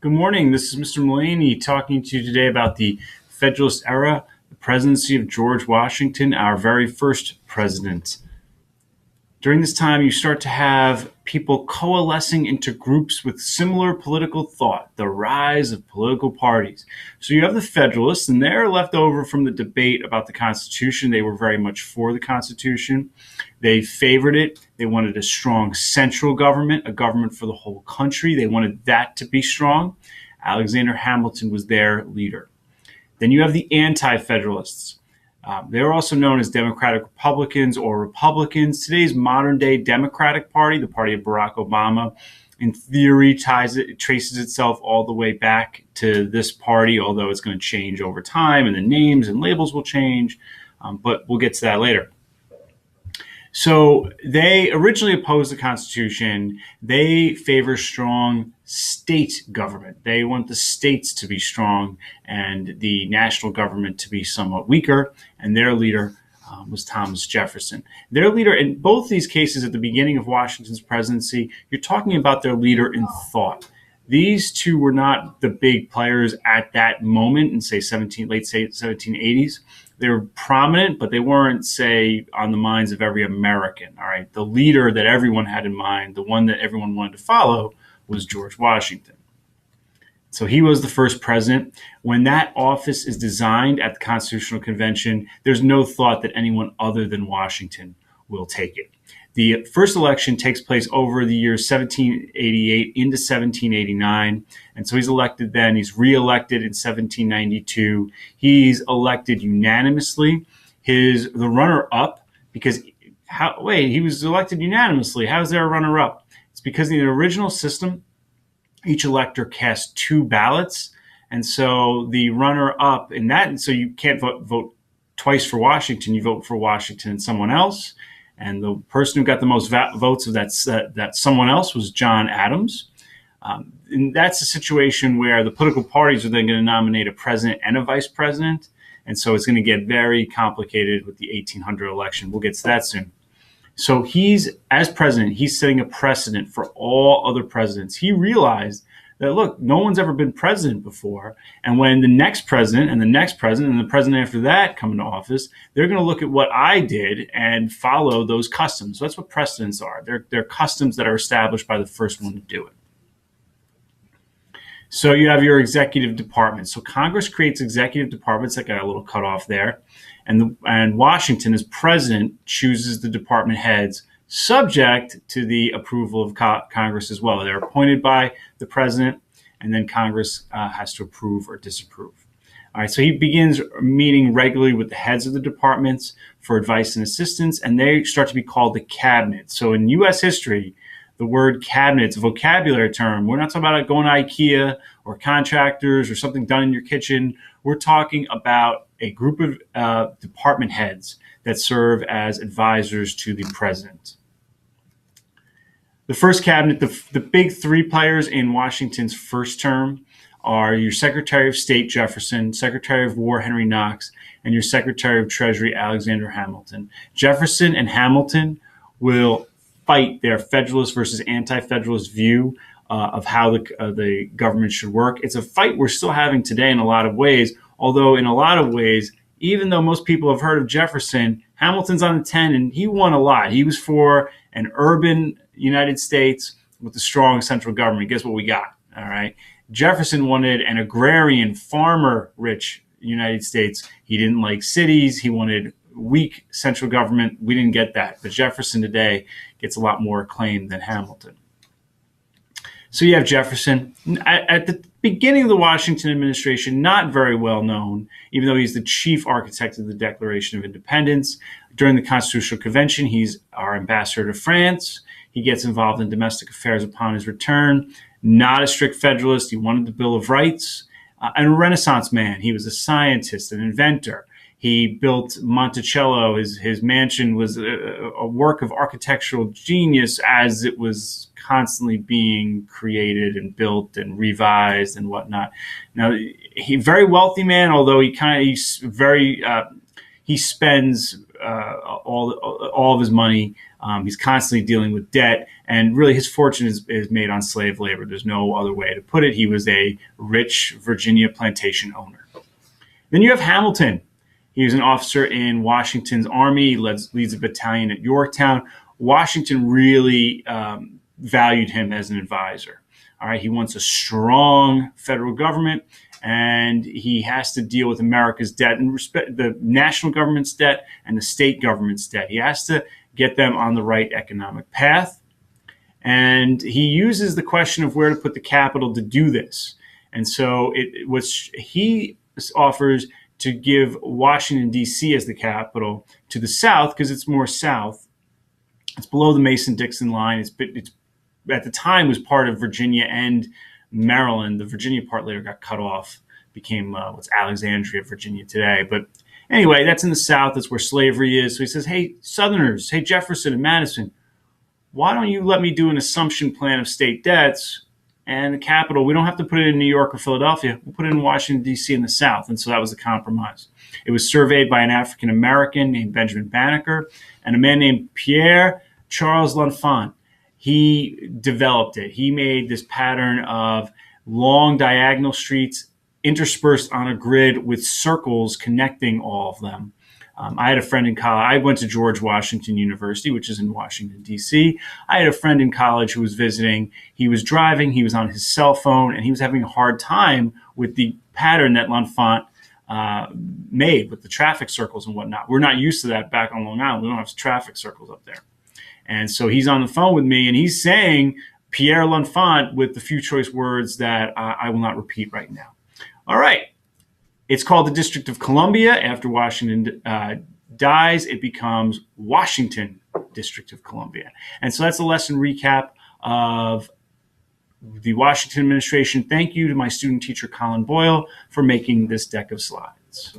Good morning. This is Mr. Mullaney talking to you today about the Federalist era, the presidency of George Washington, our very first president. During this time, you start to have people coalescing into groups with similar political thought, the rise of political parties. So you have the Federalists, and they're left over from the debate about the Constitution. They were very much for the Constitution. They favored it. They wanted a strong central government, a government for the whole country. They wanted that to be strong. Alexander Hamilton was their leader. Then you have the anti-Federalists. They were also known as Democratic Republicans or Republicans. Today's modern-day Democratic Party, the party of Barack Obama, in theory traces itself all the way back to this party, although it's going to change over time and the names and labels will change, but we'll get to that later. So they originally opposed the Constitution. They favor strong state government. They want the states to be strong and the national government to be somewhat weaker. And their leader was Thomas Jefferson. Their leader in both these cases at the beginning of Washington's presidency, you're talking about their leader in thought. These two were not the big players at that moment in, say, late 1780s. They were prominent, but they weren't, say, on the minds of every American. All right, the leader that everyone had in mind, the one that everyone wanted to follow, was George Washington. So he was the first president. When that office is designed at the Constitutional Convention, there's no thought that anyone other than Washington will take it. The first election takes place over the years 1788 into 1789. And so he's elected then. He's reelected in 1792. He's elected unanimously. The runner-up, because he was elected unanimously. How is there a runner-up? It's because in the original system, each elector cast two ballots. And so the runner-up in that, and so you can't vote twice for Washington. You vote for Washington and someone else. And the person who got the most votes of that someone else was John Adams. And that's a situation where the political parties are then going to nominate a president and a vice president. And so it's going to get very complicated with the 1800 election. We'll get to that soon. So as president, he's setting a precedent for all other presidents. He realized that, look, no one's ever been president before. And when the next president and the next president and the president after that come into office, they're going to look at what I did and follow those customs. So that's what precedents are. They're customs that are established by the first one to do it. So you have your executive department. So Congress creates executive departments. That got a little cut off there. And Washington, as president, chooses the department heads, subject to the approval of Congress as well. They're appointed by the president, and then Congress has to approve or disapprove. All right, so he begins meeting regularly with the heads of the departments for advice and assistance, and they start to be called the cabinet. So in U.S. history, the word cabinet is a vocabulary term. We're not talking about going to IKEA or contractors or something done in your kitchen. We're talking about a group of department heads that serve as advisors to the president. The first cabinet, the big three players in Washington's first term are your Secretary of State, Jefferson, Secretary of War, Henry Knox, and your Secretary of Treasury, Alexander Hamilton. Jefferson and Hamilton will fight their Federalist versus anti-Federalist view of how the government should work. It's a fight we're still having today in a lot of ways, although in a lot of ways, even though most people have heard of Jefferson, Hamilton's on the 10 and he won a lot. He was for an urban United States with a strong central government. Guess what we got? All right. Jefferson wanted an agrarian, farmer-rich United States. He didn't like cities. He wanted weak central government. We didn't get that. But Jefferson today gets a lot more acclaim than Hamilton. So you have Jefferson. At the beginning of the Washington administration, not very well known, even though he's the chief architect of the Declaration of Independence. During the Constitutional Convention, he's our ambassador to France. He gets involved in domestic affairs upon his return. Not a strict Federalist. He wanted the Bill of Rights. And a Renaissance man. He was a scientist, an inventor. He built Monticello. His mansion was a work of architectural genius as it was constantly being created and built and revised and whatnot. Now, he very wealthy man, although he spends all of his money. He's constantly dealing with debt, and really his fortune is made on slave labor. There's no other way to put it. He was a rich Virginia plantation owner. Then you have Hamilton. He was an officer in Washington's army. He leads a battalion at Yorktown. Washington really valued him as an advisor. All right, he wants a strong federal government, and he has to deal with America's debt and respect the national government's debt and the state government's debt. He has to get them on the right economic path. And he uses the question of where to put the capital to do this. And so he offers to give Washington, D.C. as the capital to the south because it's more south. It's below the Mason-Dixon line. It's at the time was part of Virginia and Maryland. The Virginia part later got cut off, became what's Alexandria, Virginia today. But anyway, that's in the South. That's where slavery is. So he says, hey, Southerners, hey, Jefferson and Madison, why don't you let me do an assumption plan of state debts and the capital? We don't have to put it in New York or Philadelphia. We'll put it in Washington, D.C. in the South. And so that was the compromise. It was surveyed by an African-American named Benjamin Banneker and a man named Pierre Charles L'Enfant. He developed it. He made this pattern of long diagonal streets interspersed on a grid with circles connecting all of them. I had a friend in college. I went to George Washington University, which is in Washington, D.C. I had a friend in college who was visiting. He was driving. He was on his cell phone, and he was having a hard time with the pattern that L'Enfant made with the traffic circles and whatnot. We're not used to that back on Long Island. We don't have traffic circles up there. And so he's on the phone with me, and he's saying Pierre L'Enfant with the few choice words that I will not repeat right now. All right. It's called the District of Columbia. After Washington dies, it becomes Washington District of Columbia. And so that's a lesson recap of the Washington administration. Thank you to my student teacher, Colin Boyle, for making this deck of slides.